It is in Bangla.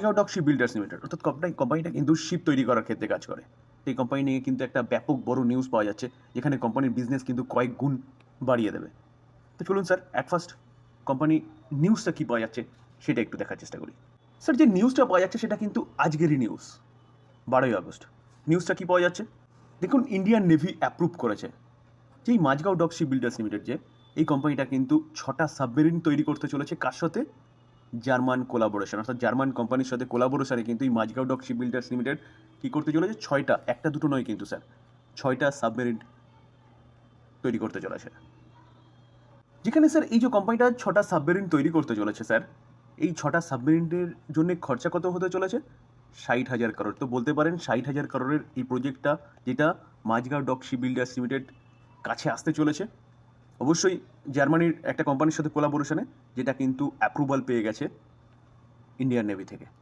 Majhgaon dock ship builders limited, অর্থাৎ কোম্পানিটা কিন্তু শিপ তৈরি করার ক্ষেত্রে কাজ করে। এই কোম্পানি নিয়ে কিন্তু একটা ব্যাপক বড় নিউজ পাওয়া যাচ্ছে, যেখানে কোম্পানির বিজনেস কিন্তু কয়েক গুণ বাড়িয়ে দেবে। তো চলুন স্যার, অ্যাট ফার্স্ট কোম্পানি নিউজটা কী পাওয়া যাচ্ছে সেটা একটু দেখার চেষ্টা করি। স্যার, যে নিউজটা পাওয়া যাচ্ছে সেটা কিন্তু আজকেরই নিউজ, 12ই আগস্ট। নিউজটা কী পাওয়া যাচ্ছে দেখুন, ইন্ডিয়ান নেভি অ্যাপ্রুভ করেছে যে এই Mazagon dock ship builders limited, যে এই কোম্পানিটা কিন্তু 6টা সাবমেরিন তৈরি করতে চলেছে। কার সাথে? জার্মান কোলাবোরেশন, অর্থাৎ জার্মান কোম্পানির সাথে কোলাবোরেশনে কিন্তু এই Mazagon dock ship builders limited কী করতে চলেছে? 6টা, একটা দুটো নয় কিন্তু স্যার, 6টা সাবমেরিন তৈরি করতে চলেছে। যেখানে স্যার এই যে কোম্পানিটা 6টা সাবমেরিন তৈরি করতে চলেছে স্যার, এই 6টা সাবমেরিনের জন্য খরচা কত হতে চলেছে? 60,000 করোড়। তো বলতে পারেন 60,000 করোড়ের এই প্রজেক্টটা, যেটা Mazagon dock ship builders limited কাছে আসতে চলেছে, অবশ্যই জার্মানির একটা কোম্পানির সাথে কোলাবোরেশনে, যেটা কিন্তু অ্যাপ্রুভাল পেয়ে গেছে ইন্ডিয়ান নেভি থেকে।